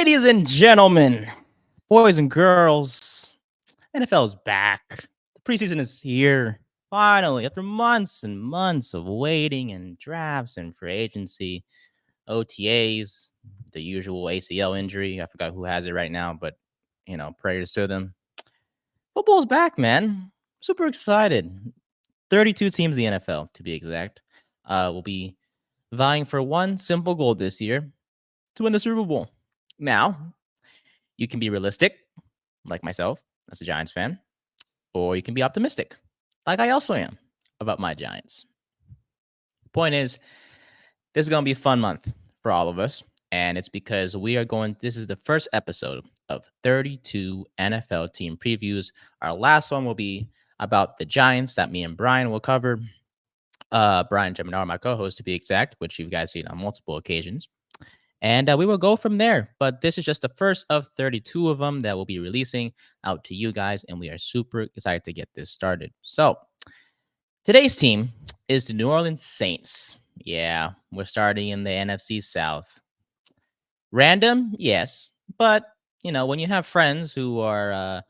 Ladies and gentlemen, boys and girls, NFL is back. The preseason is here. Finally, after months and months of waiting and drafts and free agency, OTAs, the usual ACL injury. I forgot who has it right now, but prayers to them. Football's back, man. Super excited. 32 teams in the NFL, to be exact, will be vying for one simple goal this year to win the Super Bowl. Now, you can be realistic, like myself, as a Giants fan, or you can be optimistic, like I also am, about my Giants. The point is, this is going to be a fun month for all of us, and it's because this is the first episode of 32 NFL team previews. Our last one will be about the Giants that me and Brian will cover. Brian Germinaro, my co-host, to be exact, which you've guys seen on multiple occasions. And we will go from there. But this is just the first of 32 of them that we'll be releasing out to you guys. And we are super excited to get this started. So today's team is the New Orleans Saints. Yeah, we're starting in the NFC South. Random, yes. But, when you have friends who are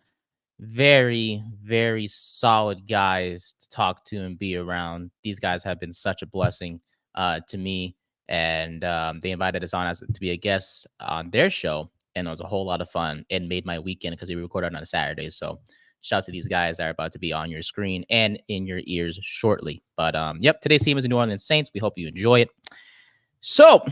very, very solid guys to talk to and be around, these guys have been such a blessing to me. And they invited us on to be a guest on their show, and it was a whole lot of fun. It made my weekend because we recorded on a Saturday. So shout out to these guys that are about to be on your screen and in your ears shortly. But today's team is the New Orleans Saints. We hope you enjoy it. So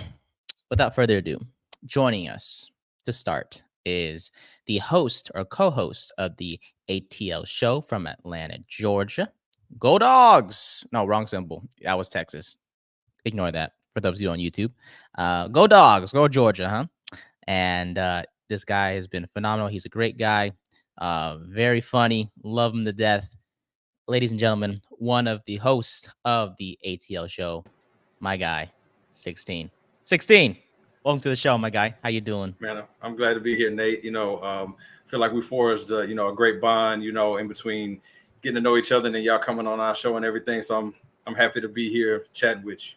without further ado, joining us to start is the host or co-host of the ATL Show from Atlanta, Georgia. Go Dogs! No, wrong symbol. That was Texas. Ignore that. For those of you on YouTube, go Dogs, go Georgia, huh? And this guy has been phenomenal. He's a great guy, very funny, love him to death. Ladies and gentlemen, one of the hosts of the ATL Show, my guy, 16. 16, welcome to the show, my guy. How you doing? Man, I'm glad to be here, Nate. Feel like we forged, a great bond, in between getting to know each other and then y'all coming on our show and everything. So I'm happy to be here chatting with you.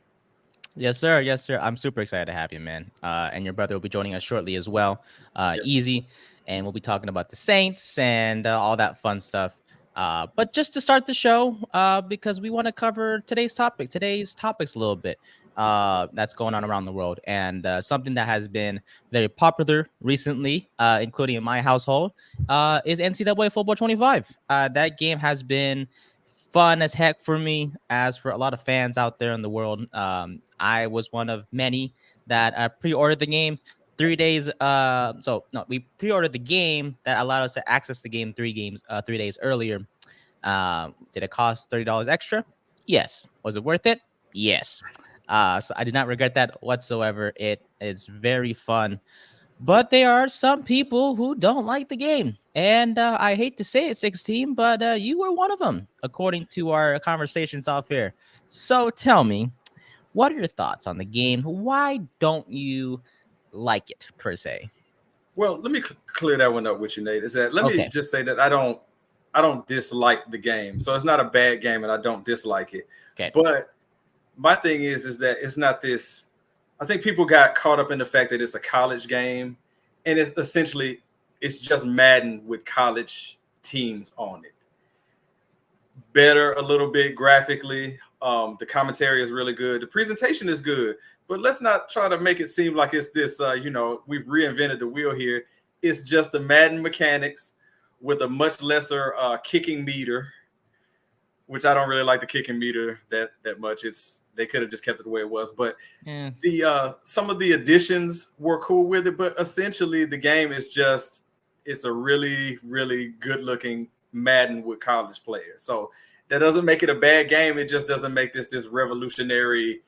Yes, sir. Yes, sir. I'm super excited to have you, man. And your brother will be joining us shortly as well. Yep. Easy. And we'll be talking about the Saints and all that fun stuff. But just to start the show, because we want to cover today's topics a little bit that's going on around the world. And something that has been very popular recently, including in my household, is NCAA Football 25. That game has been fun as heck for me, as for a lot of fans out there in the world. I was one of many that pre-ordered the game 3 days. We pre-ordered the game that allowed us to access the game 3 days earlier. Did it cost $30 extra? Yes. Was it worth it? Yes. So I did not regret that whatsoever. It's very fun. But there are some people who don't like the game. And I hate to say it, 16, but you were one of them, according to our conversations off here. So tell me, what are your thoughts on the game? Why don't you like it, per se? Well, let me clear that one up with you, Nate. Let me just say that I don't dislike the game. So it's not a bad game and I don't dislike it. Okay. But my thing is that it's not this. I think people got caught up in the fact that it's a college game, and it's just Madden with college teams on it. Better a little bit graphically. The commentary is really good. The presentation is good, but let's not try to make it seem like it's this, we've reinvented the wheel here. It's just the Madden mechanics with a much lesser kicking meter, which I don't really like the kicking meter that much. They could have just kept it the way it was, but some of the additions were cool with it. But essentially, the game is it's a really, really good looking Madden with college players. So that doesn't make it a bad game. It just doesn't make this revolutionary,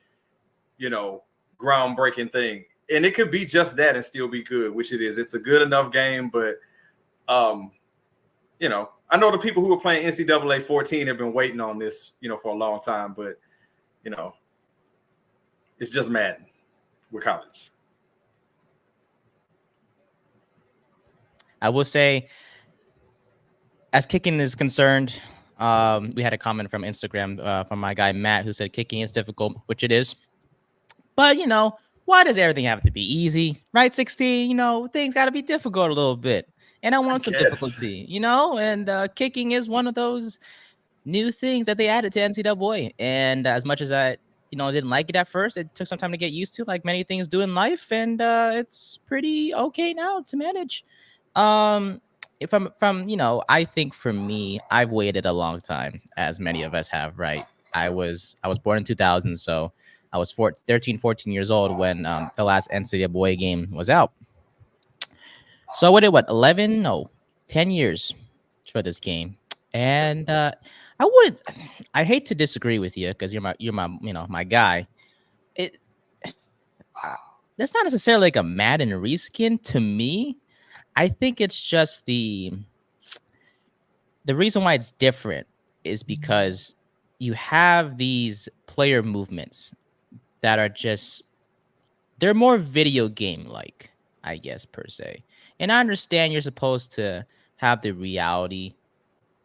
groundbreaking thing. And it could be just that and still be good, which it is. It's a good enough game, but I know the people who were playing NCAA 14 have been waiting on this, for a long time, but it's just Madden with college. I will say, as kicking is concerned, we had a comment from Instagram from my guy Matt who said kicking is difficult, which it is. But why does everything have to be easy, right? 16, things got to be difficult a little bit. And I want some Yes. difficulty, and kicking is one of those new things that they added to NCAA. And as much as I, didn't like it at first, it took some time to get used to, like many things do in life. And it's pretty okay now to manage. If I'm from, I think for me, I've waited a long time, as many of us have, right? I was born in 2000, so I was 13, 14 years old when the last NCAA game was out. So what 11? No, 10 years for this game. And I hate to disagree with you because you're my guy. It That's not necessarily like a Madden reskin to me. I think it's just the reason why it's different is because you have these player movements that are just they're more video game like, I guess, per se. And I understand you're supposed to have the reality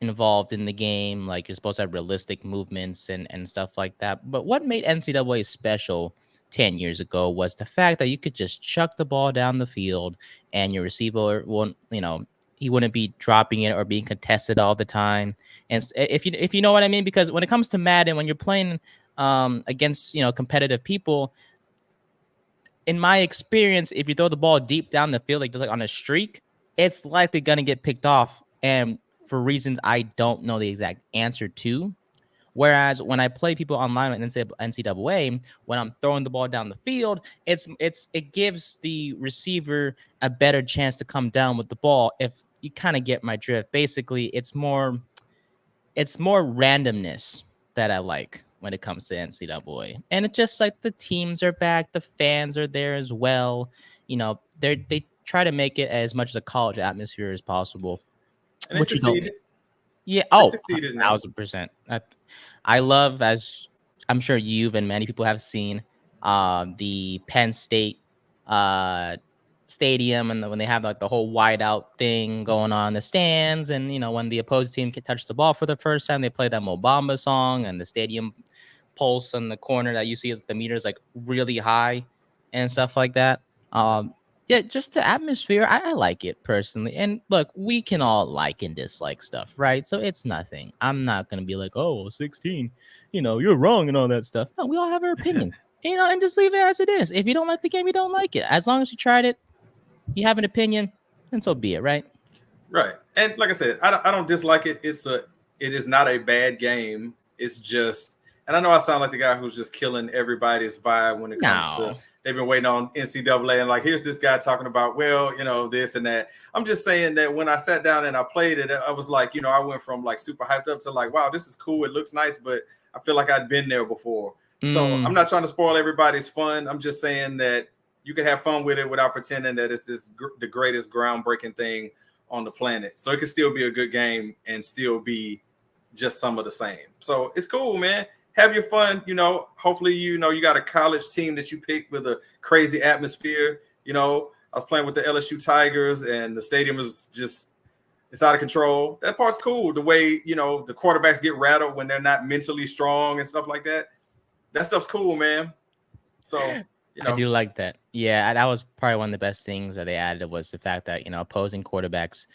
involved in the game, like you're supposed to have realistic movements and stuff like that. But what made NCAA special 10 years ago was the fact that you could just chuck the ball down the field and your receiver won't, he wouldn't be dropping it or being contested all the time. And if you know what I mean, because when it comes to Madden, when you're playing against competitive people, in my experience, if you throw the ball deep down the field, like just like on a streak, it's likely gonna get picked off, and for reasons I don't know the exact answer to. Whereas when I play people online in NCAA, when I'm throwing the ball down the field, it gives the receiver a better chance to come down with the ball. If you kind of get my drift, basically, it's more randomness that I like when it comes to NCAA. And it's just like the teams are back, the fans are there as well. They try to make it as much as a college atmosphere as possible, And they which you don't. succeeded. Yeah. They Oh, succeeded in that. 1,000%. I love, as I'm sure you've and many people have seen, the Penn State uh, stadium, and when they have like the whole wide out thing going on in the stands, and when the opposing team can touch the ball for the first time, they play that Mo Bamba song, and the stadium pulse in the corner that you see as the meters like really high and stuff like that. Yeah, just the atmosphere. I like it personally. And look, we can all like and dislike stuff, right? So it's nothing. I'm not gonna be like, oh, 16, you're wrong and all that stuff. No, we all have our opinions, and just leave it as it is. If you don't like the game, you don't like it. As long as you tried it, you have an opinion, and so be it, right? Right. And like I said, I don't dislike it. It is not a bad game. It's just, and I know I sound like the guy who's just killing everybody's vibe when it comes to, No. they've been waiting on NCAA and like, here's this guy talking about, well, this and that. I'm just saying that when I sat down and I played it, I was like, I went from like super hyped up to like, wow, this is cool. It looks nice, but I feel like I'd been there before. So I'm not trying to spoil everybody's fun. I'm just saying that you can have fun with it without pretending that it's the greatest groundbreaking thing on the planet. So it can still be a good game and still be just some of the same. So it's cool, man. Have your fun. Hopefully, you got a college team that you picked with a crazy atmosphere. I was playing with the LSU Tigers and the stadium is just, it's out of control. That part's cool. The way, the quarterbacks get rattled when they're not mentally strong and stuff like that. That stuff's cool, man. So, I do like that. Yeah, that was probably one of the best things that they added was the fact that, opposing quarterbacks,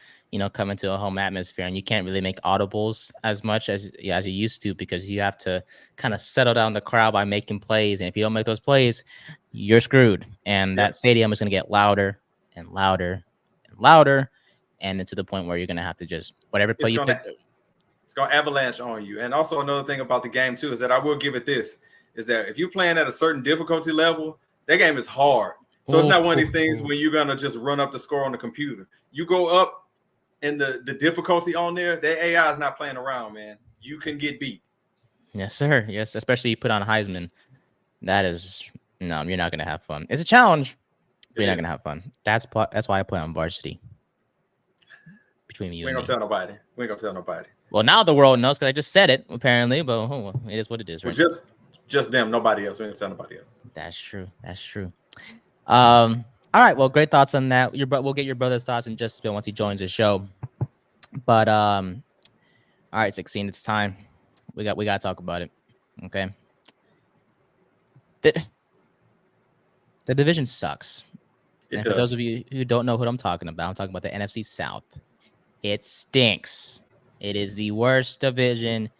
come into a home atmosphere and you can't really make audibles as much as you used to because you have to kind of settle down the crowd by making plays. And if you don't make those plays, you're screwed. And that stadium is going to get louder and louder and louder. And then to the point where you're going to have to just whatever play you pick. It's going to avalanche on you. And also another thing about the game, too, is that I will give it this, is that if you're playing at a certain difficulty level, that game is hard. So it's not one of these things where you're going to just run up the score on the computer. You go up and the difficulty on there, that AI is not playing around, man. You can get beat. Yes, sir. Yes, especially you put on Heisman. That is, no, you're not going to have fun. It's a challenge, but you're not going to have fun. That's why I play on varsity. Between you we ain't and gonna tell nobody. We ain't gonna tell nobody. Well, now the world knows because I just said it, apparently, but it is what it is, right? Well, just them, nobody else. We ain't gonna tell nobody else. That's true. That's true. All right. Well, great thoughts on that. We'll get your brother's thoughts in just a bit once he joins the show. But all right, 16, it's time. We got to talk about it. Okay. The division sucks. It And does. for those of you who don't know what I'm talking about the NFC South. It stinks. It is the worst division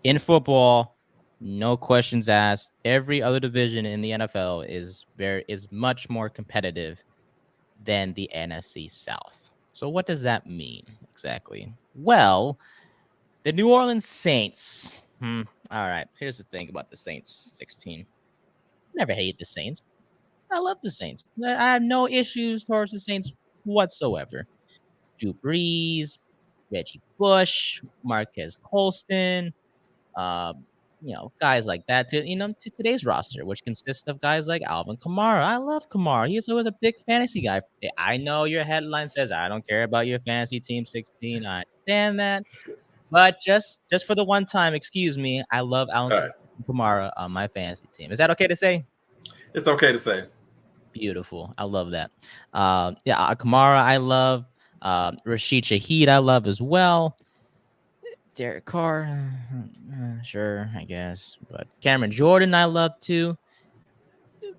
in football. No questions asked. Every other division in the NFL is much more competitive than the NFC South. So what does that mean exactly? Well, the New Orleans Saints. All right. Here's the thing about the Saints 16. Never hate the Saints. I love the Saints. I have no issues towards the Saints whatsoever. Drew Brees, Reggie Bush, Marquez Colston, uh, guys like that to today's roster, which consists of guys like Alvin Kamara. I love Kamara. He's always a big fantasy guy. I know your headline says I don't care about your fantasy team 16. I understand that. But just for the one time, excuse me, I love Alvin Kamara on my fantasy team. Is that okay to say? It's okay to say. Beautiful. I love that. Kamara, I love. Rashid Shaheed, I love as well. Derek Carr, sure, I guess. But Cameron Jordan, I love too.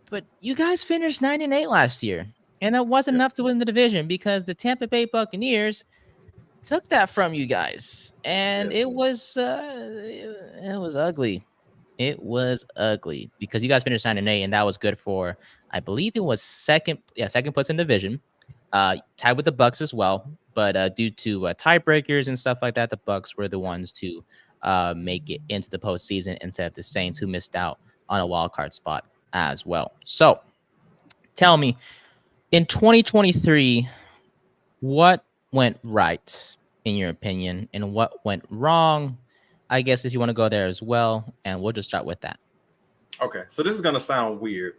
But you guys finished 9-8 last year, and that wasn't enough to win the division because the Tampa Bay Buccaneers took that from you guys, and it was ugly. It was ugly because you guys finished 9-8, and that was good for, I believe it was second place in the division, tied with the Bucks as well. But due to tiebreakers and stuff like that, the Bucks were the ones to make it into the postseason instead of the Saints, who missed out on a wild card spot as well. So, tell me, in 2023, what went right in your opinion, and what went wrong? I guess if you want to go there as well, and we'll just start with that. Okay, so this is going to sound weird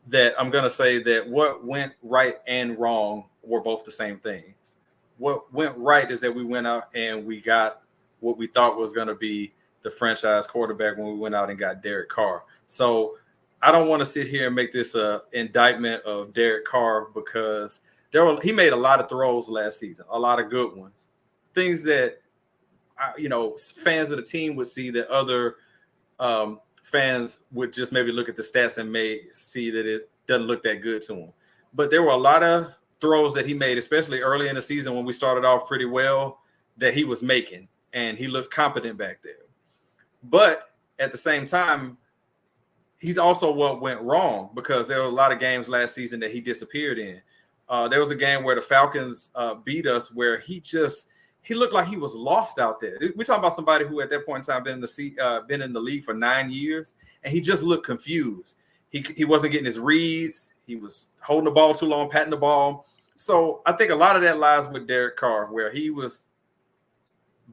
that I'm going to say that what went right and wrong were both the same things. What went right is that we went out and we got what we thought was going to be the franchise quarterback when we went out and got Derek Carr. So I don't want to sit here and make this a indictment of Derek Carr because he made a lot of throws last season, a lot of good ones, things that fans of the team would see that other fans would just maybe look at the stats and may see that it doesn't look that good to him. But there were a lot of throws that he made, especially early in the season when we started off pretty well, that he was making, and he looked competent back there. But at the same time, he's also what went wrong because there were a lot of games last season that he disappeared in. There was a game where the Falcons beat us where he looked like he was lost out there. We're talking about somebody who at that point in time been in the league for 9 years, and he just looked confused. He wasn't getting his reads. He was holding the ball too long, patting the ball. So I think a lot of that lies with Derek Carr, where he was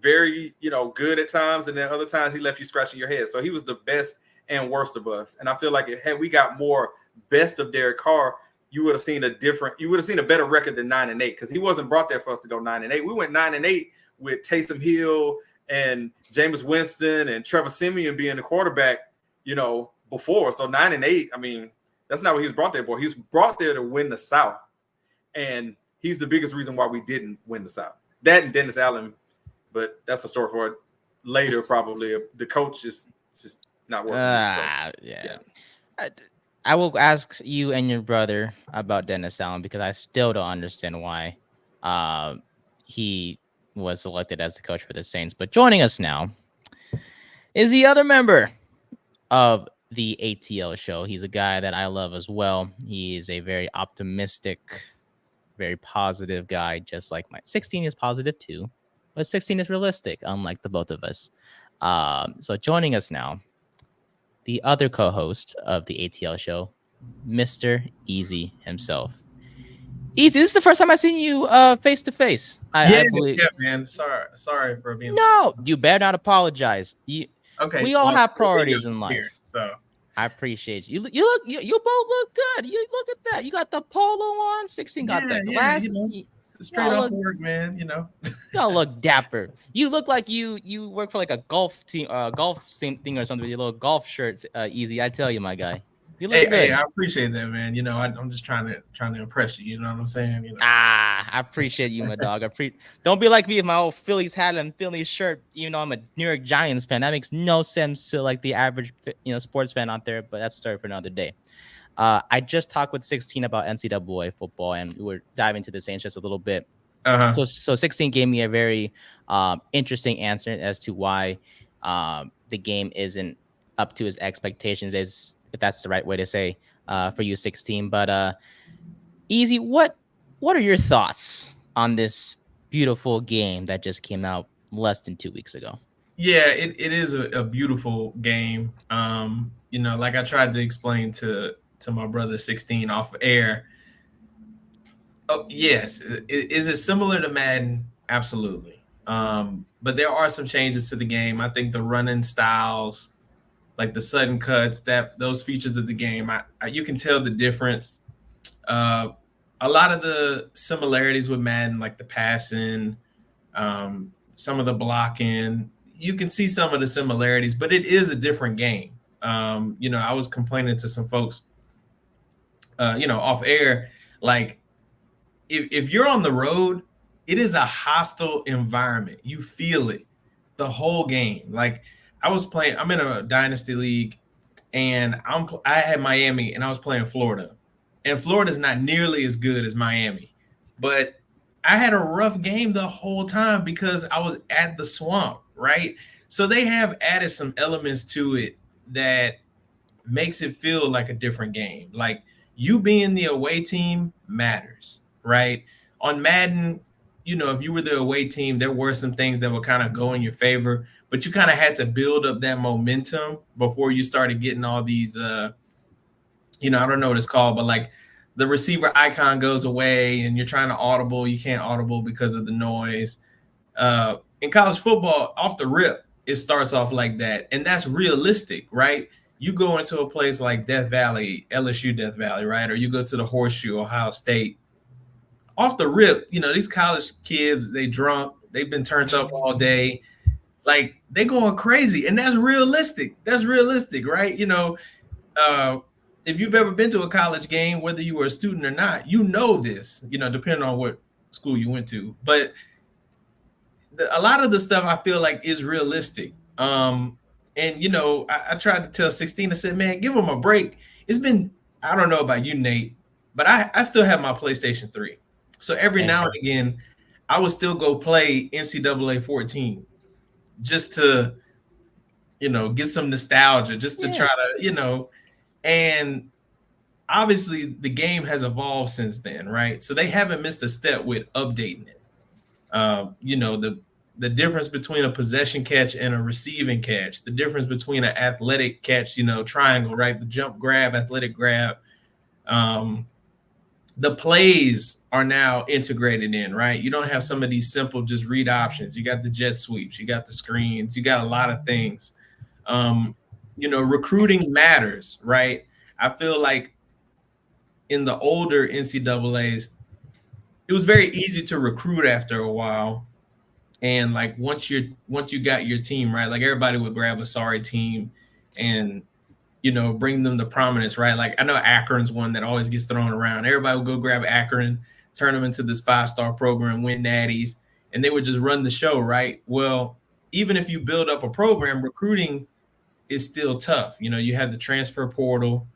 very, good at times, and then other times he left you scratching your head. So he was the best and worst of us. And I feel like had we got more best of Derek Carr, you would have seen a better record than 9-8 because he wasn't brought there for us to go 9-8. We went 9-8 with Taysom Hill and Jameis Winston and Trevor Siemian being the quarterback, before. So 9-8, I mean, that's not what he was brought there for. He was brought there to win the South. And he's the biggest reason why we didn't win the South. That and Dennis Allen, but that's a story for later probably. The coach is just not working. Yeah. I will ask you and your brother about Dennis Allen because I still don't understand why he was selected as the coach for the Saints. But joining us now is the other member of the ATL Show. He's a guy that I love as well. He is a very optimistic, very positive guy, just like my 16 is positive too, but 16 is realistic, unlike the both of us. So joining us now, the other co-host of the ATL Show, Mr. Easy himself. Easy, this is the first time I've seen you face to face. I believe. Yeah, man. Sorry for being. No, you better not apologize. Okay. We all have priorities in life. Here, so I appreciate you. You both look good. You look at that. You got the polo on. 16 got the glass. Straight off work, man. Y'all look dapper. You look like you work for like a golf team, golf thing or something with your little golf shirts. Easy, I tell you, my guy. You look good. Hey, I appreciate that, man. I'm just trying to impress you. You know what I'm saying? I appreciate you, my dog. Don't be like me with my old Phillies hat and Phillies shirt. I'm a New York Giants fan. That makes no sense to like the average, sports fan out there. But that's a story for another day. I just talked with 16 about NCAA football, and we were diving into the Saints just a little bit. Uh-huh. So 16 gave me a very interesting answer as to why the game isn't up to his expectations, is if that's the right way to say for you 16. But Easy, what are your thoughts on this beautiful game that just came out less than 2 weeks ago? Yeah, it is a beautiful game. Like I tried to explain to my brother 16 off air. Oh, yes. Is it similar to Madden? Absolutely. But there are some changes to the game. I think the running styles, like the sudden cuts, that those features of the game, you can tell the difference. Uh, a lot of the similarities with Madden, like the passing, some of the blocking, you can see some of the similarities, but it is a different game. I was complaining to some folks, off air, like if you're on the road, it is a hostile environment. You feel it the whole game. Like I'm in a dynasty league, and I had Miami, and I was playing Florida, and Florida's not nearly as good as Miami, but I had a rough game the whole time because I was at the swamp, right? So they have added some elements to it that makes it feel like a different game. Like you being the away team matters, right? On Madden, if you were the away team, there were some things that would kind of go in your favor, but you kind of had to build up that momentum before you started getting all these I don't know what it's called, but like the receiver icon goes away and you're trying to audible, you can't audible because of the noise. In college football, off the rip, it starts off like that. And that's realistic, right? You go into a place like Death Valley, LSU Death Valley, right? Or you go to the Horseshoe, Ohio State. Off the rip, these college kids, they drunk, they've been turned up all day. Like they going crazy. And that's realistic. That's realistic, right? If you've ever been to a college game, whether you were a student or not, this, depending on what school you went to. But a lot of the stuff I feel like is realistic. I tried to tell 16, I said, man, give them a break. It's been, I don't know about you, Nate, but I still have my PlayStation 3. So every now and again, I would still go play NCAA 14 just to, get some nostalgia, just to try to, and obviously the game has evolved since then, right? So they haven't missed a step with updating it. The difference between a possession catch and a receiving catch, the difference between an athletic catch, triangle, right? The jump grab, athletic grab. The plays are now integrated in, right? You don't have some of these simple just read options. You got the jet sweeps, you got the screens, you got a lot of things. Recruiting matters, right? I feel like in the older NCAAs, it was very easy to recruit after a while. And like once you got your team, right, like everybody would grab a sorry team and bring them to prominence, right? Like I know Akron's one that always gets thrown around. Everybody would go grab Akron, turn them into this 5-star program, win natties, and they would just run the show, right? Well, even if you build up a program, recruiting is still tough. You have the transfer portal.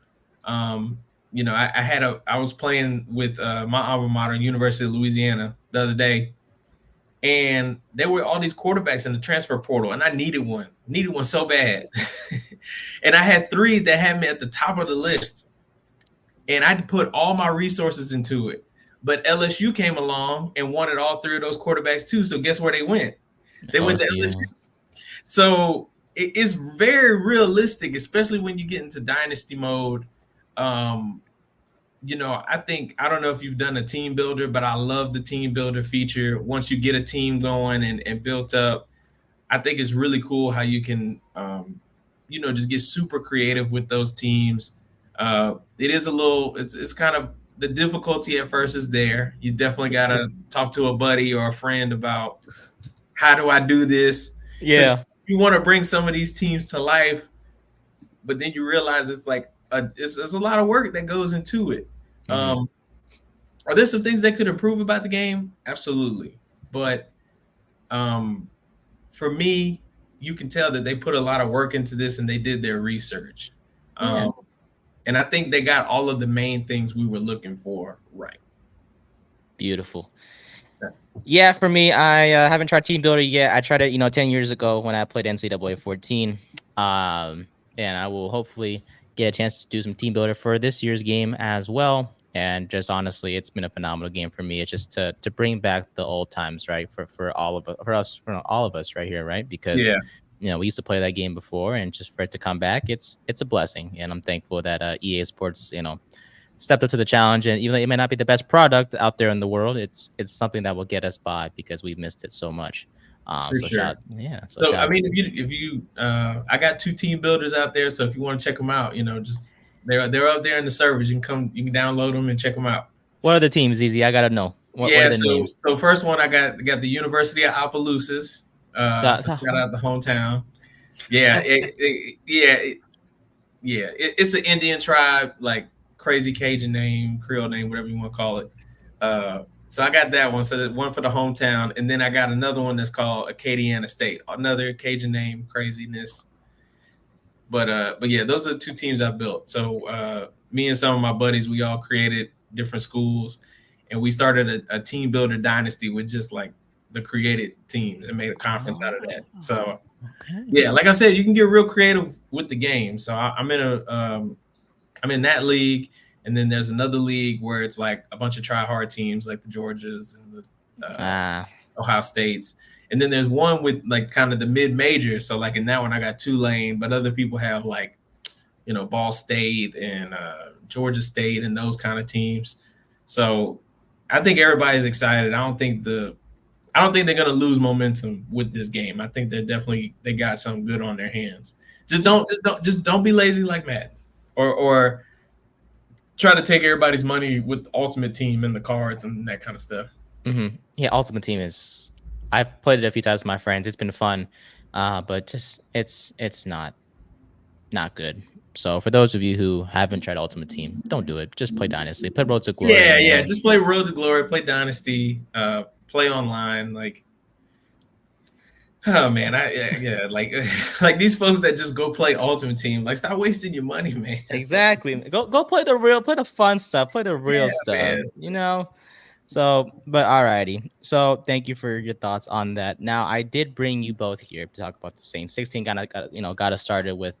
I was playing with my alma mater, University of Louisiana, the other day, and there were all these quarterbacks in the transfer portal, and I needed one so bad. And I had 3 that had me at the top of the list, and I put all my resources into it. But LSU came along and wanted all 3 of those quarterbacks too. So guess where they went? They went to LSU. So it's very realistic, especially when you get into dynasty mode. I don't know if you've done a team builder, but I love the team builder feature. Once you get a team going and built up, I think it's really cool how you can, just get super creative with those teams. It is it's kind of the difficulty at first is there. You definitely got to talk to a buddy or a friend about how do I do this? Yeah. You want to bring some of these teams to life, but then you realize it's like, it's a lot of work that goes into it. Mm-hmm. Are there some things that could improve about the game? Absolutely. But for me, you can tell that they put a lot of work into this and they did their research. Yeah. And I think they got all of the main things we were looking for right. Beautiful. Yeah, for me, I haven't tried Team Builder yet. I tried it, 10 years ago when I played NCAA 14. And I will hopefully get a chance to do some Team Builder for this year's game as well. And just honestly, it's been a phenomenal game for me. It's just to bring back the old times, right? For all of us, for all of us right here, right? Because we used to play that game before, and just for it to come back, it's a blessing. And I'm thankful that EA Sports, stepped up to the challenge, and even though it may not be the best product out there in the world, it's something that will get us by because we've missed it so much. Sure. So I mean, if you I got 2 team builders out there, so if you want to check them out, just they're up there in the servers. You can download them and check them out. What are the teams, Easy? I gotta know. What are the names? So first one, I got the University of Opelousas. So shout out the hometown. Yeah, it's an Indian tribe, like crazy Cajun name, Creole name, whatever you want to call it. So I got that one. So that one for the hometown, and then I got another one that's called Acadiana State, another Cajun name, craziness. But yeah, those are the 2 teams I built. So me and some of my buddies, we all created different schools, and we started a team builder dynasty with just like the created teams and made a conference out of that. So yeah, like I said, you can get real creative with the game. So I'm in that league. And then there's another league where it's like a bunch of try-hard teams like the Georgias and the Ohio States. And then there's one with like kind of the mid-majors. So like in that one, I got Tulane, but other people have like, Ball State and Georgia State and those kind of teams. So I think everybody's excited. I don't think they're going to lose momentum with this game. I think they got something good on their hands. Just don't be lazy like Madden or try to take everybody's money with Ultimate Team and the cards and that kind of stuff. Mm-hmm. Yeah, Ultimate Team I've played it a few times with my friends. It's been fun, but just it's not good. So for those of you who haven't tried Ultimate Team, don't do it. Just play Dynasty. Play Road to Glory. Yeah. Just play Road to Glory. Play Dynasty. Play online. Like, oh man, like these folks that just go play Ultimate Team. Like, stop wasting your money, man. Exactly. Go play the fun stuff. Play the real stuff. Man. So, but alrighty. So, thank you for your thoughts on that. Now, I did bring you both here to talk about the Saints. 16 got us started with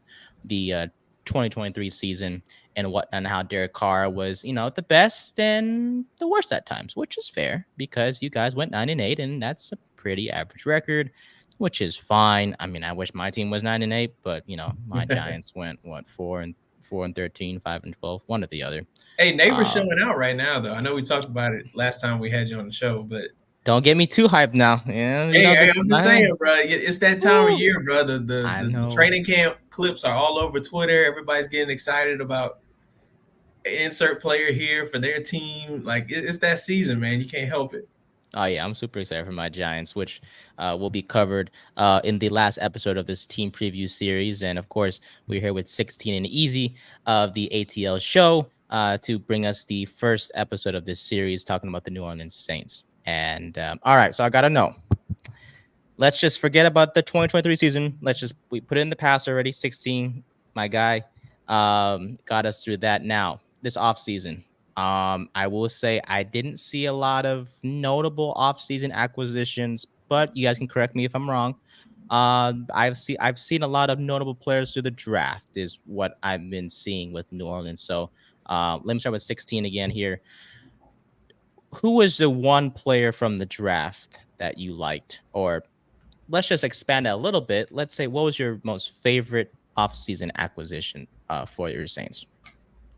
the 2023 season and how Derek Carr was, the best and the worst at times, which is fair because you guys went 9-8, and that's a pretty average record, which is fine. I mean, I wish my team was 9-8, but my Giants went 4-13, 5-12, one or the other. Hey, Neighbor's showing out right now, though. I know we talked about it last time we had you on the show, but don't get me too hyped now. I'm just saying, bro. It's that time of year, bro. The training camp clips are all over Twitter. Everybody's getting excited about insert player here for their team. Like, it's that season, man. You can't help it. Oh, yeah, I'm super excited for my Giants, which will be covered in the last episode of this team preview series. And, of course, we're here with 16 and Easy of the ATL Show to bring us the first episode of this series talking about the New Orleans Saints. And, all right, so I got to know. Let's just forget about the 2023 season. We put it in the past already. 16, my guy, got us through that. Now, this offseason. I will say I didn't see a lot of notable offseason acquisitions, but you guys can correct me if I'm wrong. I've seen a lot of notable players through the draft is what I've been seeing with New Orleans. So let me start with 16 again here. Who was the one player from the draft that you liked? Or let's just expand it a little bit. Let's say, what was your most favorite offseason acquisition for your Saints?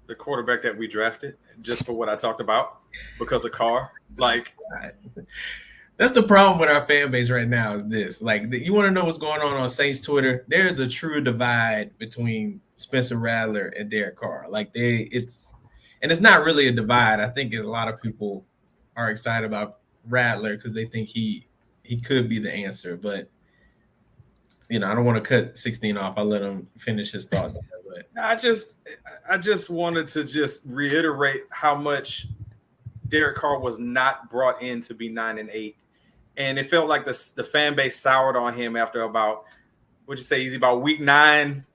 The quarterback that we drafted, just for what I talked about, because of Carr. Like, that's the problem with our fan base right now. Is this you want to know what's going on Saints Twitter? There's a true divide between Spencer Rattler and Derek Carr. It's not really a divide. I think a lot of people are excited about Rattler because they think he could be the answer, but I don't want to cut 16 off. I'll let him finish his thought. I just wanted to just reiterate how much Derek Carr was not brought in to be 9-8, and it felt like the fan base soured on him after about, what'd you say, Easy, about week 9,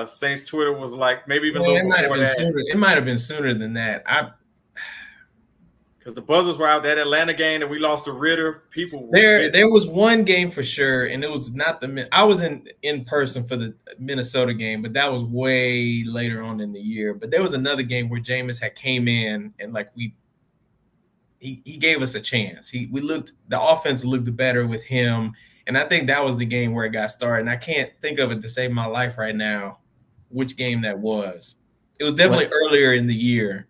Saints Twitter was like maybe even a Yeah, little before that. It might have been sooner than that. Because the buzzers were out that Atlanta game and we lost to Ritter. People there was one game for sure, and it was not I was in person for the Minnesota game, but that was way later on in the year. But there was another game where Jameis had came in and like he gave us a chance. The offense looked better with him, and I think that was the game where it got started. And I can't think of it to save my life right now, which game that was. It was definitely earlier in the year.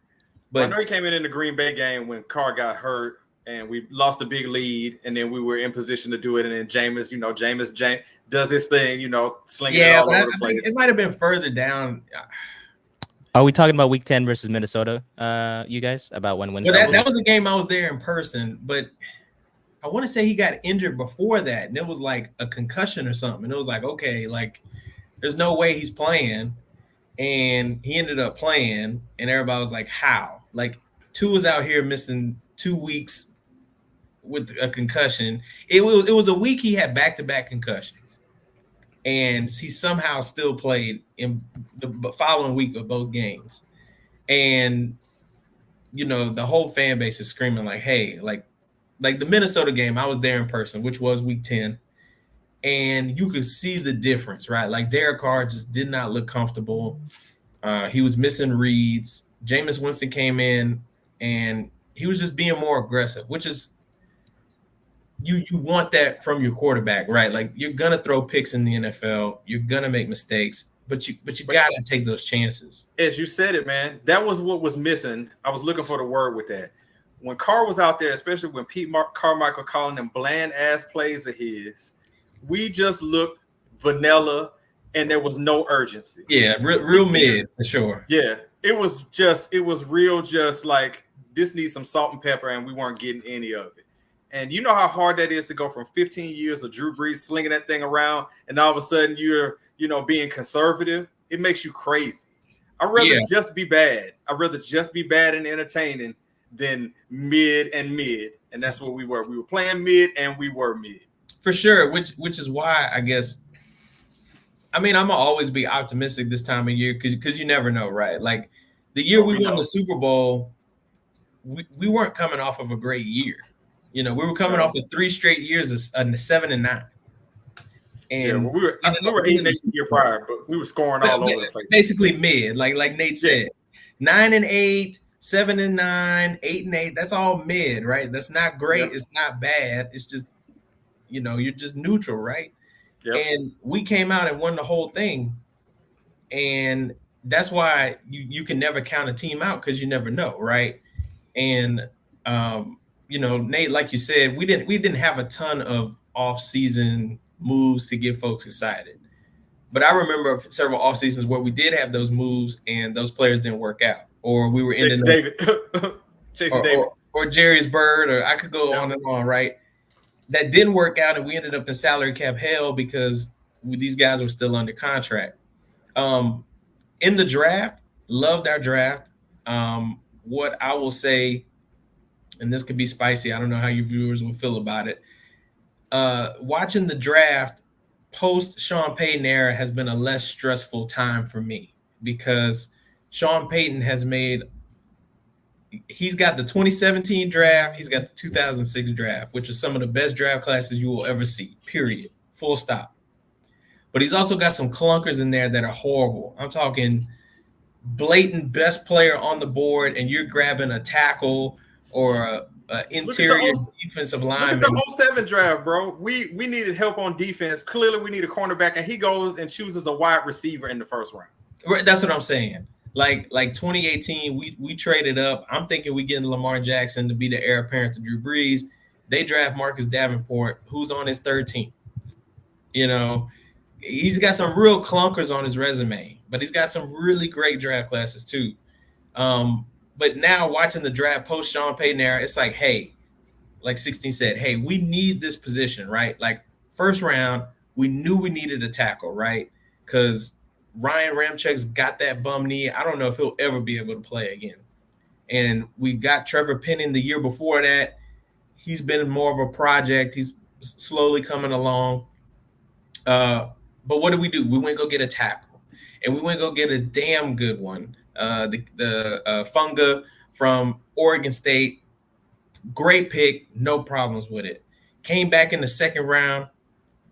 But I know he came in the Green Bay game when Carr got hurt and we lost a big lead, and then we were in position to do it. And then Jameis does his thing, slinging it all over the place. It might have been further down. Are we talking about Week 10 versus Minnesota, you guys? About when that was a game I was there in person, but I want to say he got injured before that, and it was like a concussion or something. And it was like, okay, like there's no way he's playing. And he ended up playing, and everybody was like, how? Like, Tua was out here missing 2 weeks with a concussion. It was a week he had back-to-back concussions, and he somehow still played in the following week of both games. And, the whole fan base is screaming like, hey, like the Minnesota game, I was there in person, which was week 10. And you could see the difference, right? Like Derek Carr just did not look comfortable. He was missing reads. Jameis Winston came in and he was just being more aggressive, which is you want that from your quarterback, right? Like you're gonna throw picks in the NFL, you're gonna make mistakes, but you gotta take those chances. As you said it, man, that was what was missing. I was looking for the word with that. When Carr was out there, especially when Carmichael calling them bland ass plays of his, we just looked vanilla and there was no urgency. Yeah, real mid for sure. Yeah, it was real just like this needs some salt and pepper, and we weren't getting any of it. And you know how hard that is to go from 15 years of Drew Brees slinging that thing around, and all of a sudden you're, being conservative. It makes you crazy. I'd rather just be bad. I'd rather just be bad and entertaining than mid, and that's what we were. We were playing mid, and we were mid. For sure, which is why I guess. I mean, I'm gonna always be optimistic this time of year because you never know, right? Like the year we won the Super Bowl, we weren't coming off of a great year. We were coming off of 3 straight years of 7-9. And we were 8-8 the year prior, but we were scoring all over the place. Basically mid, like Nate said, 9-8, 7-9, 8-8. That's all mid, right? That's not great. Yep. It's not bad. It's just you're just neutral, right? Yep. And we came out and won the whole thing. And that's why you can never count a team out because you never know, right? And Nate, like you said, we didn't have a ton of off-season moves to get folks excited. But I remember several off seasons where we did have those moves and those players didn't work out, or we were Jason David, or Jerry's Bird, or I could go on and on, right? That didn't work out, and we ended up in salary cap hell because these guys were still under contract. In the draft, loved our draft. What I will say, and this could be spicy, I don't know how your viewers will feel about it. Watching the draft post Sean Payton era has been a less stressful time for me because Sean Payton he's got the 2017 draft, he's got the 2006 draft, which are some of the best draft classes you will ever see, period, full stop. But he's also got some clunkers in there that are horrible. I'm talking blatant best player on the board, and you're grabbing a tackle or a interior defensive lineman. Look at the 07 draft, bro. We needed help on defense. Clearly, we need a cornerback, and he goes and chooses a wide receiver in the first round. Right, that's what I'm saying. Like 2018, we traded up. I'm thinking we getting Lamar Jackson to be the heir apparent to Drew Brees. They draft Marcus Davenport, who's on his third team. He's got some real clunkers on his resume, but he's got some really great draft classes too. But now watching the draft post Sean Payton era, it's like, hey, like 16 said, hey, we need this position, right? Like first round, we knew we needed a tackle, right? Because Ryan Ramczyk's got that bum knee. I don't know if he'll ever be able to play again. And we got Trevor Penning the year before that. He's been more of a project. He's slowly coming along. But what did we do? We went go get a tackle. and we went go get a damn good one. The Funga from Oregon State, great pick, no problems with it. Came back in the second round.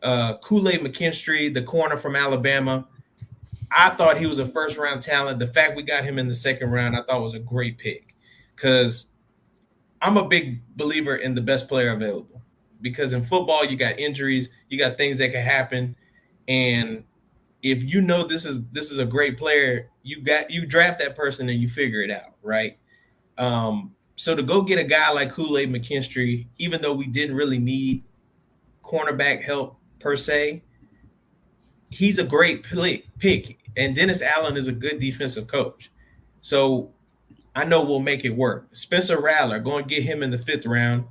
Kool-Aid McKinstry, the corner from Alabama. I thought he was a first-round talent. The fact we got him in the second round, I thought was a great pick, because I'm a big believer in the best player available. Because in football, you got injuries, you got things that can happen, and if you know this is a great player, you draft that person and you figure it out, right? So to go get a guy like Kool-Aid McKinstry, even though we didn't really need cornerback help per se, he's a great pick. And Dennis Allen is a good defensive coach. So I know we'll make it work. Spencer Rattler, going to get him in the 5th round,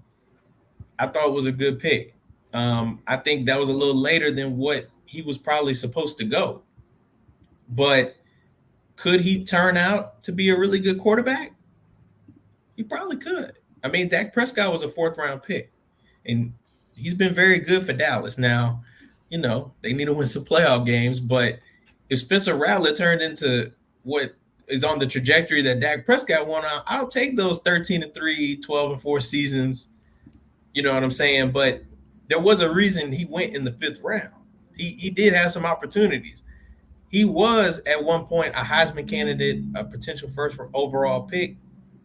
I thought was a good pick. I think that was a little later than what he was probably supposed to go. But could he turn out to be a really good quarterback? He probably could. I mean, Dak Prescott was a 4th-round pick, and he's been very good for Dallas. Now, they need to win some playoff games, but if Spencer Rattler turned into what is on the trajectory that Dak Prescott won on, I'll take those 13-3, 12-4 seasons. You know what I'm saying? But there was a reason he went in the 5th round. He did have some opportunities. He was at one point a Heisman candidate, a potential 1st overall pick,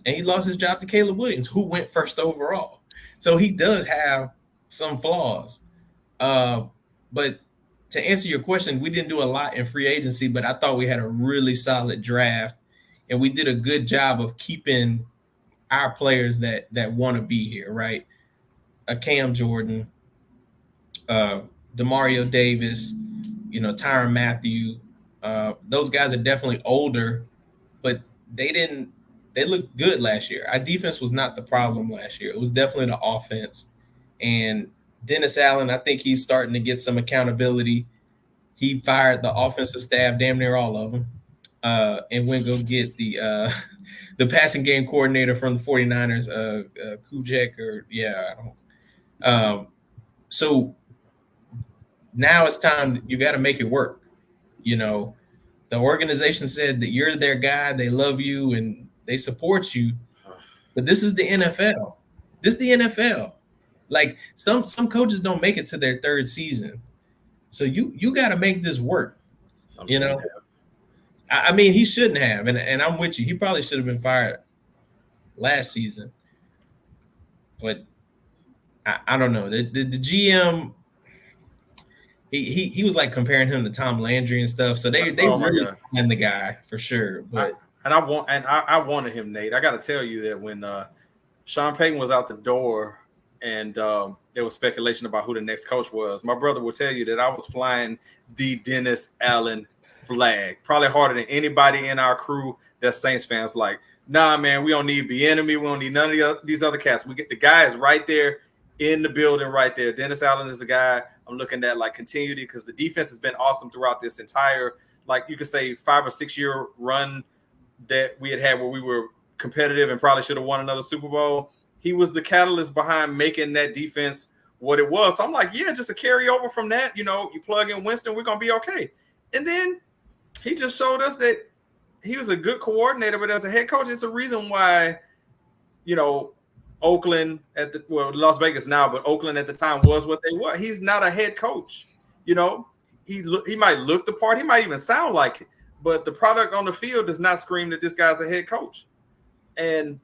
and he lost his job to Caleb Williams, who went 1st overall. So he does have some flaws. But to answer your question, we didn't do a lot in free agency, but I thought we had a really solid draft, and we did a good job of keeping our players that want to be here, right? Cam Jordan, Demario Davis, Tyrann Mathieu. Those guys are definitely older, but they looked good last year. Our defense was not the problem last year. It was definitely the offense. And Dennis Allen, I think he's starting to get some accountability. He fired the offensive staff, damn near all of them, and went go get the passing game coordinator from the 49ers, Kujek, so now it's time. You got to make it work. The organization said that you're their guy. They love you and they support you. But this is the NFL. This is the NFL. Like some coaches don't make it to their 3rd season. So you got to make this work. I mean, he shouldn't have. And I'm with you. He probably should have been fired last season. But I don't know. The GM, he was like comparing him to Tom Landry and stuff. So they really find the guy for sure. But I wanted him, Nate. I got to tell you that when Sean Payton was out the door and there was speculation about who the next coach was, my brother will tell you that I was flying the Dennis Allen flag, probably harder than anybody in our crew that's Saints fans. Like, nah, man, we don't need Bieniemy. We don't need none of these other cats. We get the guy is right there in the building right there. Dennis Allen is the guy I'm looking at, like, continuity, because the defense has been awesome throughout this entire, like, you could say 5 or 6 year run that we had where we were competitive and probably should have won another Super Bowl. He was the catalyst behind making that defense what it was. So I'm like, yeah, just a carryover from that. You plug in Winston, we're going to be okay. And then he just showed us that he was a good coordinator, but as a head coach, it's a reason why, Oakland Las Vegas now, but Oakland at the time was what they were. He's not a head coach. He might look the part, he might even sound like it, but the product on the field does not scream that this guy's a head coach. And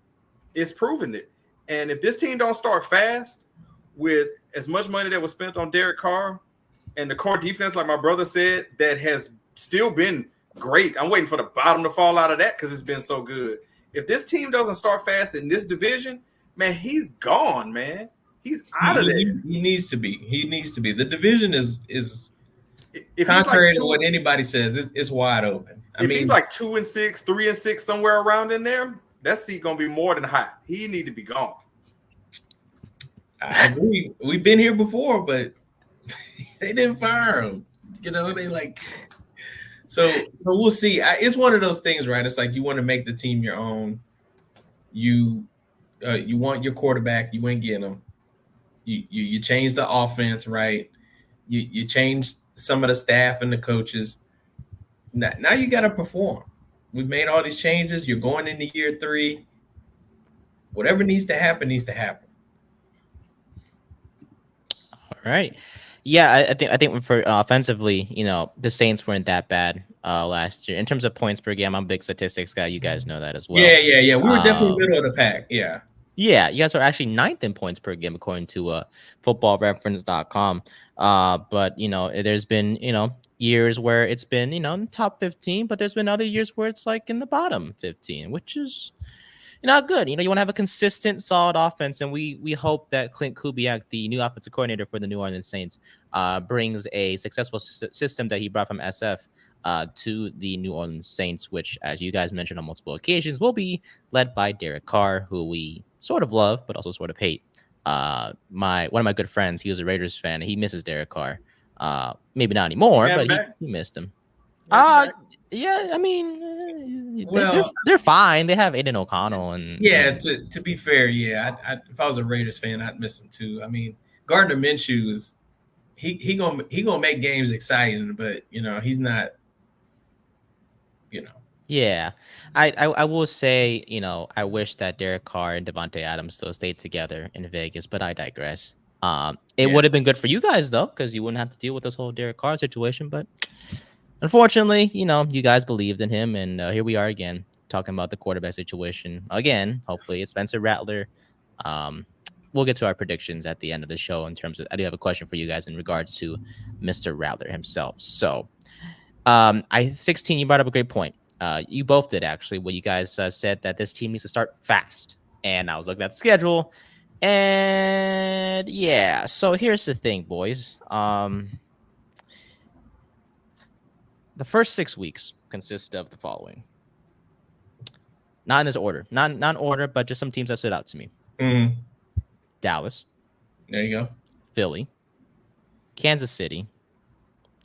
it's proven it. And if this team don't start fast with as much money that was spent on Derek Carr and the core defense, like my brother said, that has still been great. I'm waiting for the bottom to fall out of that because it's been so good. If this team doesn't start fast in this division, man, he's gone, man. He's out of there. He needs to be. He needs to be. The division is contrary to what anybody says, it's wide open. I mean, he's like 2-6, 3-6, somewhere around in there, that seat gonna be more than hot. He need to be gone. I agree. We've been here before, but they didn't fire him. They like. So we'll see. It's one of those things, right? It's like you want to make the team your own. You want your quarterback. You ain't getting him. You change the offense, right? You change some of the staff and the coaches. Now you got to perform. We've made all these changes. You're going into year 3. Whatever needs to happen needs to happen. All right. Yeah, I think for offensively, the Saints weren't that bad last year in terms of points per game. I'm a big statistics guy. You guys know that as well. Yeah. We were definitely middle of the pack. Yeah. Yeah, you guys are actually 9th in points per game according to footballreference.com. But there's been years where it's been in top 15, but there's been other years where it's like in the bottom 15, which is not good. You want to have a consistent, solid offense, and we hope that Clint Kubiak, the new offensive coordinator for the New Orleans Saints, brings a successful system that he brought from SF to the New Orleans Saints, which, as you guys mentioned on multiple occasions, will be led by Derek Carr, who we sort of love but also sort of hate. One of my good friends, he was a Raiders fan. He misses Derek Carr. Maybe not anymore, but he missed him. Yeah, I mean, they're fine. They have Aiden O'Connell and To be fair, if I was a Raiders fan, I'd miss him too. I mean, Gardner Minshew is he gonna make games exciting, but he's not. Yeah, I will say I wish that Derek Carr and Devontae Adams still stayed together in Vegas, but I digress. It would have been good for you guys though, because you wouldn't have to deal with this whole Derek Carr situation, but. Unfortunately, you guys believed in him, and here we are again talking about the quarterback situation again. Hopefully, it's Spencer Rattler. We'll get to our predictions at the end of the show. In terms of, I do have a question for you guys in regards to Mr. Rattler himself. So, 16, you brought up a great point. You both did actually. When you guys said that this team needs to start fast, and I was looking at the schedule, and yeah. So here's the thing, boys. The first 6 weeks consist of the following. Not in this order. Not in order, but just some teams that stood out to me. Mm-hmm. Dallas. There you go. Philly. Kansas City.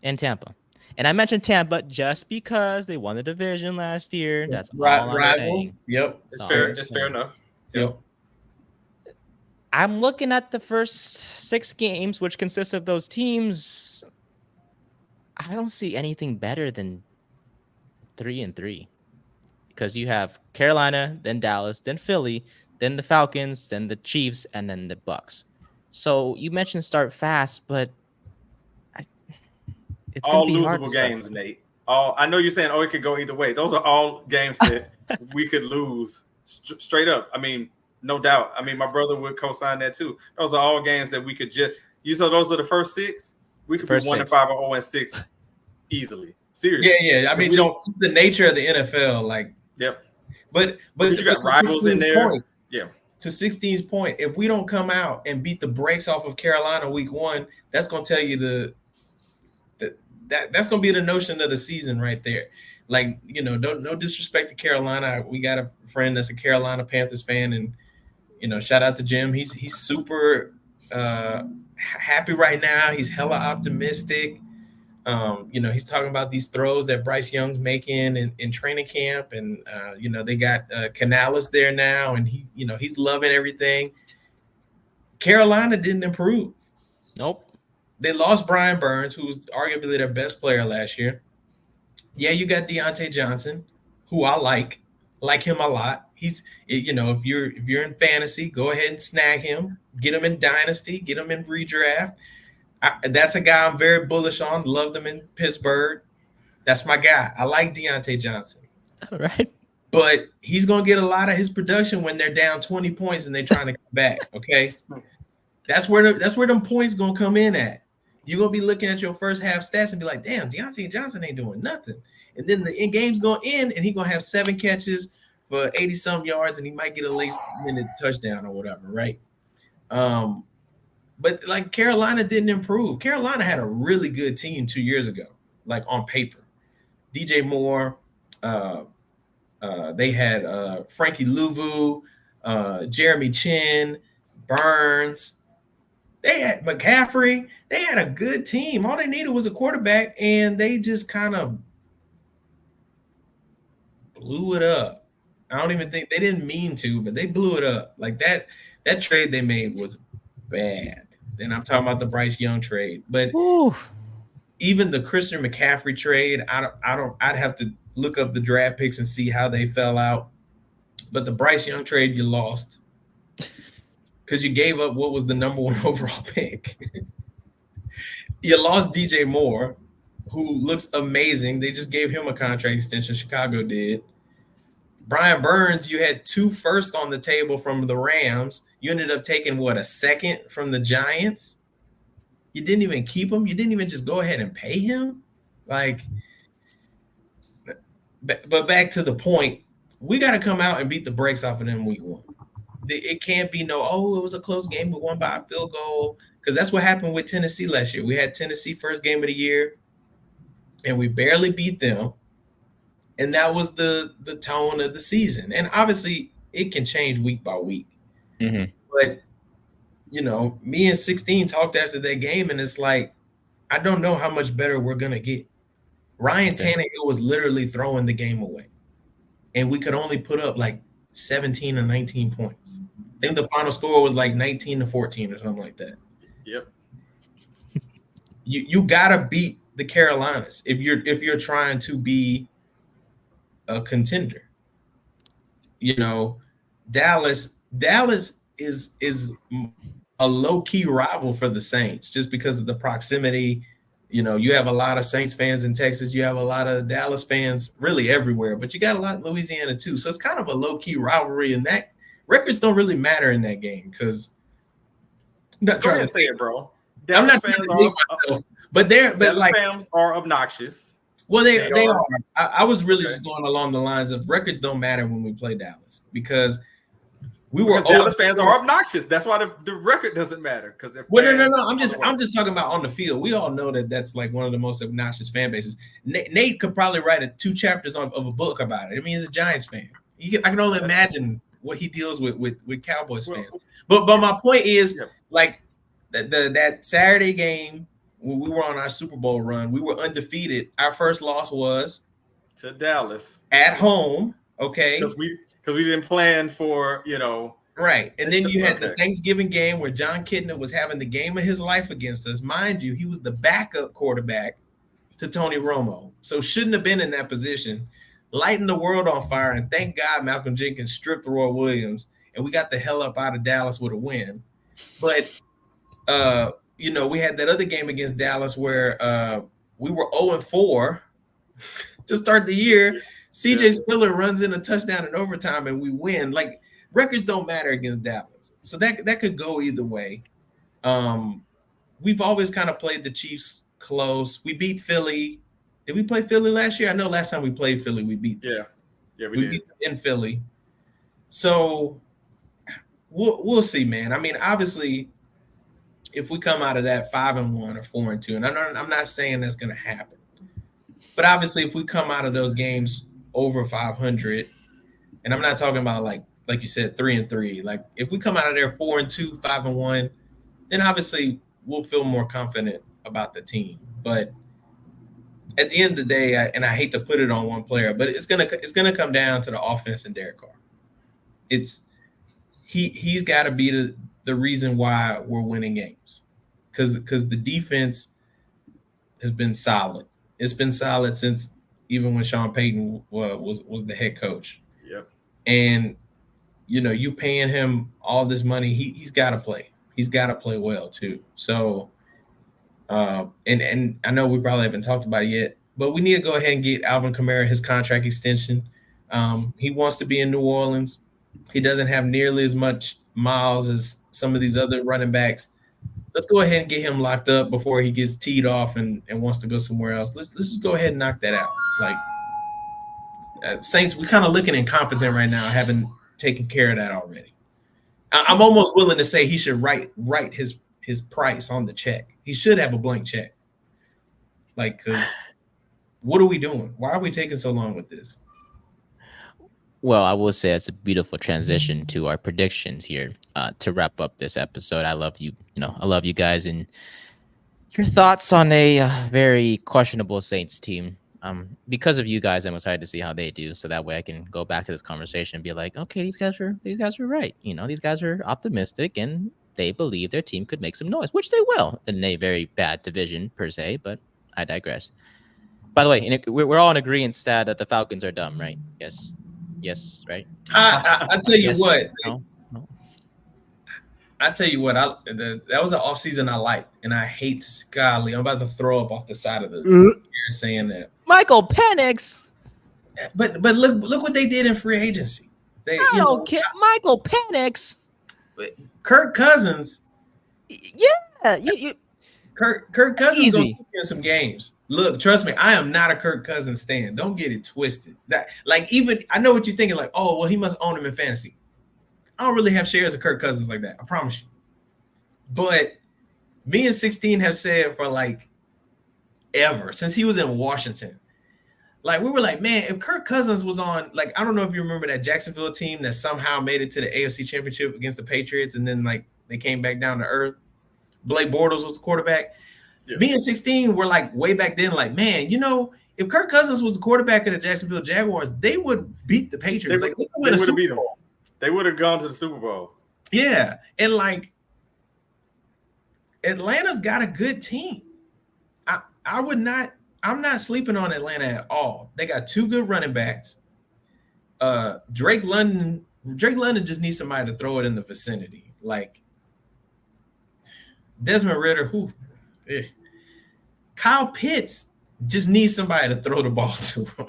And Tampa. And I mentioned Tampa just because they won the division last year. That's all I'm saying. Yep. It's fair. It's fair enough. Yep. I'm looking at the first 6 games, which consist of those teams. I don't see anything better than 3-3, because you have Carolina, then Dallas, then Philly, then the Falcons, then the Chiefs, and then the Bucks. So you mentioned start fast, but it's all losable games, Nate. I know you're saying, it could go either way. Those are all games that we could lose straight up. I mean, no doubt. I mean, my brother would co-sign that too. Those are all games that we could just. You said those are the first 6. We could be 1-5 or 0-6 easily. Seriously. Yeah. I mean, we don't the nature of the NFL, like. Yep. But you got rivals in there. Point, to 16's point, if we don't come out and beat the brakes off of Carolina week 1, that's going to tell you that's going to be the notion of the season right there. Like, no disrespect to Carolina. We got a friend that's a Carolina Panthers fan, and shout out to Jim. He's super happy right now. He's hella optimistic. He's talking about these throws that Bryce Young's making in training camp, and they got Canales there now, and he's loving everything. Carolina didn't improve. Nope. They lost Brian Burns, who was arguably their best player last year. Yeah, you got Deontay Johnson, who I like him a lot. He's, if you're in fantasy, go ahead and snag him, get him in dynasty, get him in redraft. That's a guy I'm very bullish on. Loved him in Pittsburgh. That's my guy. I like Deontay Johnson. All right. But he's going to get a lot of his production when they're down 20 points and they're trying to come back, okay? That's where them points going to come in at. You're going to be looking at your first half stats and be like, damn, Deontay Johnson ain't doing nothing. And then the game's going to end, and he's going to have 7 catches for 80-some yards, and he might get a late-minute touchdown or whatever, right? But, like, Carolina didn't improve. Carolina had a really good team 2 years ago, like, on paper. DJ Moore, they had Frankie Louvu, Jeremy Chin, Burns. They had McCaffrey. They had a good team. All they needed was a quarterback, and they just kind of blew it up. I don't even think they didn't mean to, but they blew it up. Like that trade they made was bad. And I'm talking about the Bryce Young trade. But even the Christian McCaffrey trade, I'd have to look up the draft picks and see how they fell out. But the Bryce Young trade, you lost because you gave up what was the number 1 overall pick. You lost DJ Moore, who looks amazing. They just gave him a contract extension. Chicago did. Brian Burns, you had 2 firsts on the table from the Rams. You ended up taking, what, a second from the Giants? You didn't even keep him? You didn't even just go ahead and pay him? Like, but back to the point, we got to come out and beat the brakes off of them week 1. It can't be it was a close game, we won by a field goal. Because that's what happened with Tennessee last year. We had Tennessee first game of the year, and we barely beat them. And that was the tone of the season. And obviously, it can change week by week. Mm-hmm. But, me and 16 talked after that game, and it's like, I don't know how much better we're going to get. Ryan Tannehill was literally throwing the game away. And we could only put up like 17 or 19 points. I think the final score was like 19-14 or something like that. Yep. You gotta beat the Carolinas if you're trying to be a contender. Dallas is a low-key rival for the Saints just because of the proximity. You have a lot of Saints fans in Texas. You have a lot of Dallas fans really everywhere, but you got a lot in Louisiana too. So it's kind of a low-key rivalry, and that records don't really matter in that game because I'm not trying to say it, bro. I'm not fans are obnoxious. Well, they are. I was really just going along the lines of records don't matter when we play Dallas because Dallas fans are obnoxious. That's why the record doesn't matter. Because no. I'm just talking about on the field. We all know that's like one of the most obnoxious fan bases. Nate could probably write 2 chapters of a book about it. I mean, he's a Giants fan. I can only imagine what he deals with Cowboys fans. But my point is, like that Saturday game when we were on our Super Bowl run, we were undefeated. Our first loss was to Dallas at home. Okay, because we didn't plan for right. And then you had the Thanksgiving game where John Kitna was having the game of his life against us. Mind you, he was the backup quarterback to Tony Romo, so shouldn't have been in that position. Lighting the world on fire, and thank God Malcolm Jenkins stripped Roy Williams, and we got the hell up out of Dallas with a win. But we had that other game against Dallas where we were 0-4 to start the year. CJ Spiller runs in a touchdown in overtime, and we win. Like, records don't matter against Dallas, so that could go either way. We've always kind of played the Chiefs close. We beat Philly. Did we play Philly last year? I know last time we played Philly, we beat them. Yeah, we did. Beat them in Philly. So we'll see, man. I mean, obviously, if we come out of that 5-1 or 4-2, and I'm not saying that's going to happen, but obviously, if we come out of those games over 500, and I'm not talking about like you said 3-3, like if we come out of there 4-2, 5-1, then obviously we'll feel more confident about the team. But at the end of the day, I hate to put it on one player, but it's gonna come down to the offense and Derek Carr. He's got to be the reason why we're winning games, because the defense has been solid. It's been solid since even when Sean Payton was the head coach. Yep. And you paying him all this money, he's got to play. He's got to play well too. So. And I know we probably haven't talked about it yet, but we need to go ahead and get Alvin Kamara his contract extension. He wants to be in New Orleans. He doesn't have nearly as much miles as some of these other running backs. Let's go ahead and get him locked up before he gets teed off and wants to go somewhere else. Let's just go ahead and knock that out. Like Saints, we're kind of looking incompetent right now, having taken care of that already. I'm almost willing to say he should write his price on the check. He should have a blank check. Like, because what are we doing? Why are we taking so long with this? Well, I will say it's a beautiful transition to our predictions here to wrap up this episode. I love you. I love you guys and your thoughts on a very questionable Saints team. Because of you guys, I'm excited to see how they do. So that way I can go back to this conversation and be like, okay, these guys were right. These guys are optimistic and they believe their team could make some noise, which they will in a very bad division per se. But I digress. By the way, we're all in agreement that the Falcons are dumb, right? Yes, right? I tell you Yes. what. No. I tell you what. That was an offseason I liked, and I hate Scotty. I'm about to throw up off the side of the chair saying that. Michael Penix. But look what they did in free agency. I don't care. Michael Penix. Kirk Cousins. Yeah, you Kirk Cousins easy. gonna in some games. Look, trust me, I am not a Kirk Cousins stan. Don't get it twisted. That even I know what you're thinking. Like, oh well, he must own him in fantasy. I don't really have shares of Kirk Cousins like that. I promise you. But me and 16 have said for like ever since he was in Washington. Like we were like, man, if Kirk Cousins was on, like, I don't know if you remember that Jacksonville team that somehow made it to the AFC Championship against the Patriots, and then like they came back down to earth. Blake Bortles was the quarterback. Yeah. Me and 16 were like way back then, like, man, if Kirk Cousins was the quarterback of the Jacksonville Jaguars, they would beat the Patriots. They would have beat them. They would have gone to the Super Bowl. Yeah, and like Atlanta's got a good team. I'm not sleeping on Atlanta at all. They got two good running backs. Drake London just needs somebody to throw it in the vicinity. Like Desmond Ridder, Kyle Pitts just needs somebody to throw the ball to him.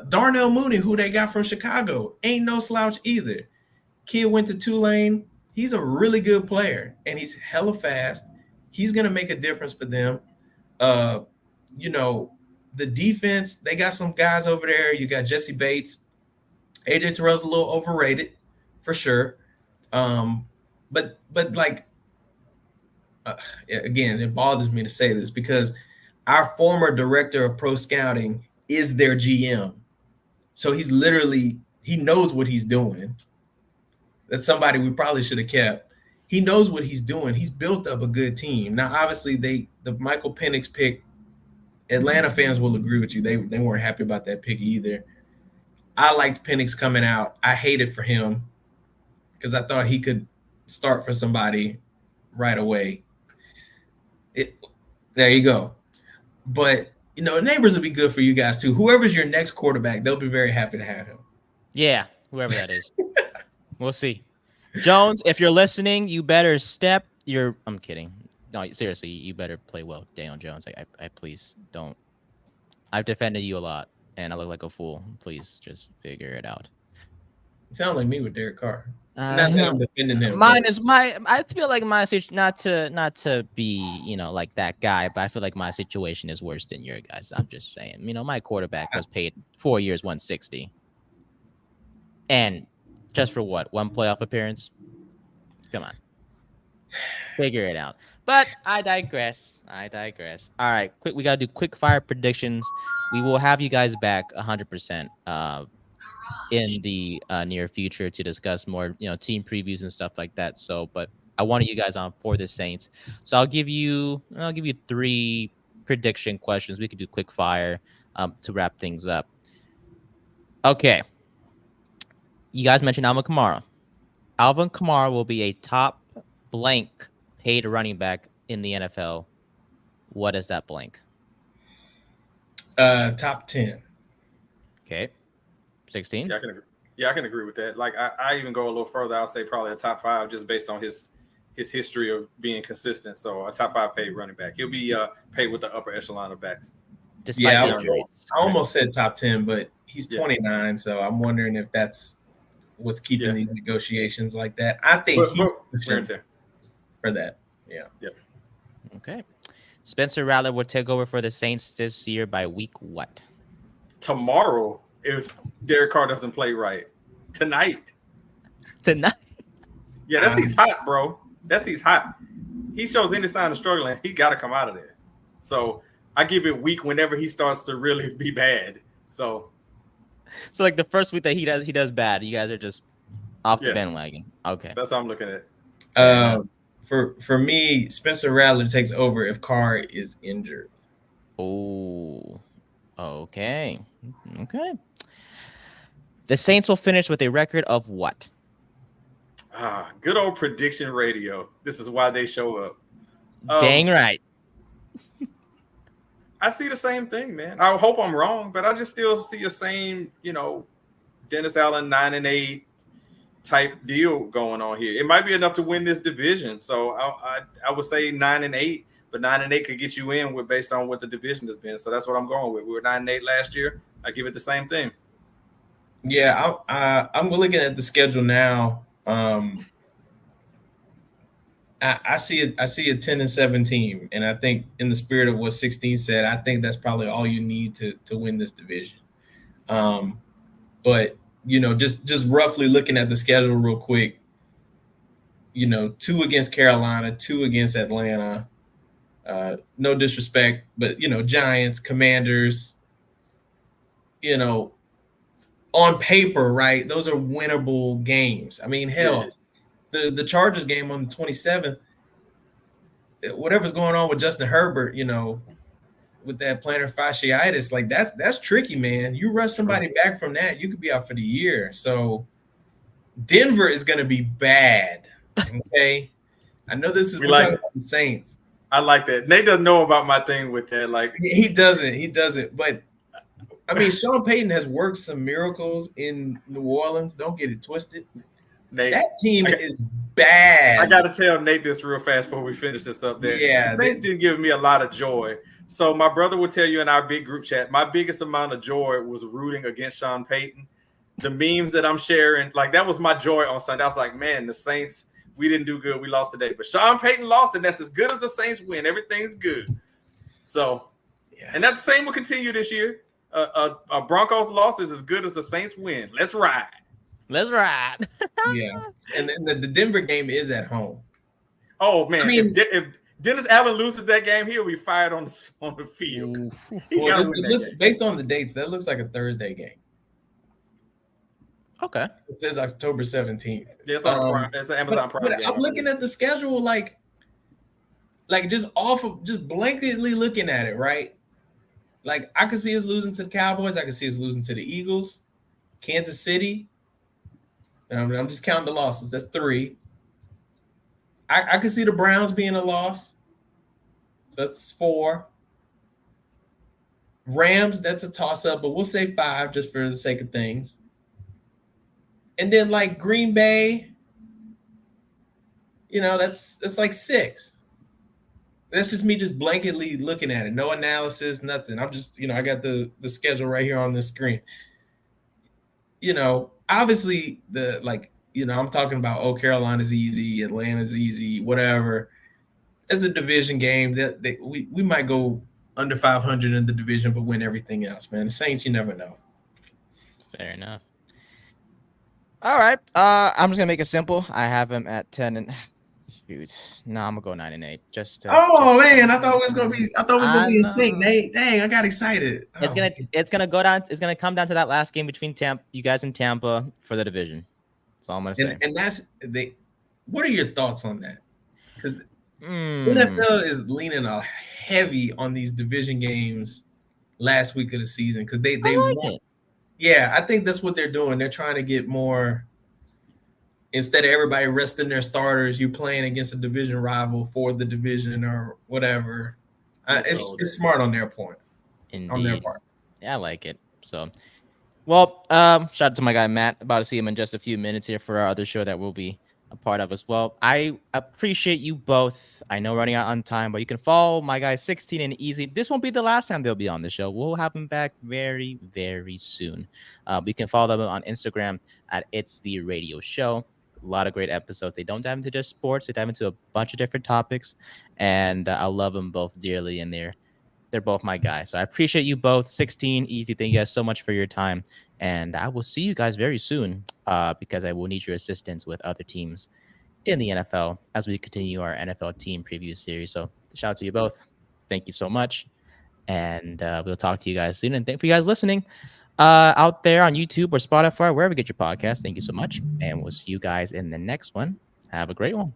Darnell Mooney, who they got from Chicago, ain't no slouch either. Kid went to Tulane. He's a really good player, and he's hella fast. He's going to make a difference for them. The defense, they got some guys over there. You got Jesse Bates. AJ Terrell's a little overrated for sure. But again, it bothers me to say this because our former director of pro scouting is their GM. So he knows what he's doing. That's somebody we probably should have kept. He knows what he's doing. He's built up a good team. Now, obviously, the Michael Penix pick, Atlanta fans will agree with you. They weren't happy about that pick either. I liked Penix coming out. I hated for him because I thought he could start for somebody right away. There you go. But, Neighbors will be good for you guys too. Whoever's your next quarterback, they'll be very happy to have him. Yeah, whoever that is. We'll see. Jones, if you're listening, you better I'm kidding. No, seriously, you better play well, Daniel Jones. I please don't. I've defended you a lot, and I look like a fool. Please just figure it out. You sound like me with Derek Carr. Not that I'm defending him. I feel like my situation, not to be, like that guy, but I feel like my situation is worse than your guys. I'm just saying. My quarterback was paid 4 years, 160. And just for what? One playoff appearance? Come on. Figure it out. But I digress. All right, we got to do quick fire predictions. We will have you guys back 100% in the near future to discuss more, team previews and stuff like that. So, but I wanted you guys on for the Saints. So I'll give you 3 prediction questions. We could do quick fire to wrap things up. Okay. You guys mentioned Alvin Kamara. Alvin Kamara will be a top blank paid running back in the NFL. What is that blank? Top 10. Okay. 16? Yeah, I can agree with that. Like I even go a little further. I'll say probably a top 5 just based on his history of being consistent. So a top 5 paid running back. He'll be paid with the upper echelon of backs. I almost said top 10, but he's 29, so I'm wondering if that's what's keeping these negotiations like that. I think he's for that. Yeah. Yep. Okay. Spencer Rattler will take over for the Saints this year by week what? Tomorrow, if Derek Carr doesn't play right. Tonight. Yeah, that's he's hot, bro. He's hot. He shows any sign of struggling, he got to come out of there. So I give it week whenever he starts to really be bad. So like the first week that he does bad, you guys are just off the bandwagon. Okay. That's how I'm looking at it. For me, Spencer Rattler takes over if Carr is injured. Oh, okay. The Saints will finish with a record of what? Good old prediction radio. This is why they show up. Dang right. I see the same thing, man. I hope I'm wrong, but I just still see the same, Dennis Allen 9-8 type deal going on here. It might be enough to win this division. So I would say 9-8, but 9-8 could get you in with based on what the division has been. So that's what I'm going with. We were 9-8 last year. I give it the same thing. Yeah, I'm looking at the schedule now. I see a 10-7 team, and I think in the spirit of what 16 said, I think that's probably all you need to win this division. But just roughly looking at the schedule real quick, 2 against Carolina, 2 against Atlanta. No disrespect, but Giants, Commanders. On paper, right? Those are winnable games. I mean, hell. Yeah. The Chargers game on the 27th, whatever's going on with Justin Herbert, with that plantar fasciitis, like that's tricky, man. You rush somebody back from that, you could be out for the year. So Denver is going to be bad. Okay, I know this is we're talking about the Saints. I like that. Nate doesn't know about my thing with that. Like he doesn't. But I mean, Sean Payton has worked some miracles in New Orleans. Don't get it twisted. Nate, that team is bad. I got to tell Nate this real fast before we finish this up there. Yeah. The Saints didn't give me a lot of joy. So my brother will tell you in our big group chat, my biggest amount of joy was rooting against Sean Payton. The memes that I'm sharing, like that was my joy on Sunday. I was like, man, the Saints, we didn't do good. We lost today. But Sean Payton lost, and that's as good as the Saints win. Everything's good. So, yeah. And that the same will continue this year. A Broncos loss is as good as the Saints win. Let's ride. Let's ride. Yeah. And then the Denver game is at home. Oh, man. I mean, if Dennis Allen loses that game, he'll be fired on the field. Based on the dates, that looks like a Thursday game. Okay. It says October 17th. Yeah, it's on Prime. It's an Amazon Prime game. I'm looking at the schedule like just blanketly looking at it, right? Like I could see us losing to the Cowboys. I could see us losing to the Eagles, Kansas City. I'm just counting the losses. That's 3. I could see the Browns being a loss. So that's 4. Rams, that's a toss-up, but we'll say 5 just for the sake of things. And then like Green Bay, that's like 6. That's just me just blanketly looking at it. No analysis, nothing. I'm just, I got the schedule right here on the screen. Obviously I'm talking about, Carolina's easy, Atlanta's easy, whatever. It's a division game that we might go under 500 in the division, but win everything else, man. The Saints, you never know. Fair enough. All right. I'm just gonna make it simple. I have him at 10 and shoot. No, I'm gonna go 9-8. Man, I thought it was gonna be in sync, Nate. Dang, I got excited. It's gonna go down. It's gonna come down to that last game between you guys in Tampa for the division. That's all I'm gonna say. And that's what are your thoughts on that? Because NFL is leaning heavy on these division games last week of the season because they like it. Yeah, I think that's what they're doing. They're trying to get more. Instead of everybody resting their starters, you playing against a division rival for the division or whatever. It's smart on their point. Indeed. On their part. Yeah, I like it. So, well, shout out to my guy Matt. About to see him in just a few minutes here for our other show that we'll be a part of as well. I appreciate you both. I know running out on time, but you can follow my guy 16 and Easy. This won't be the last time they'll be on the show. We'll have them back very, very soon. You can follow them on Instagram at It's The Radio Show. A lot of great episodes. They don't dive into just sports. They dive into a bunch of different topics, and I love them both dearly, and they're both my guys. So I appreciate you both. 16, Easy, thank you guys so much for your time, and I will see you guys very soon because I will need your assistance with other teams in the NFL as we continue our NFL team preview series. So shout out to you both. Thank you so much, and we'll talk to you guys soon, and thank you for you guys listening. Out there on YouTube or Spotify, wherever you get your podcast. Thank you so much. And we'll see you guys in the next one. Have a great one.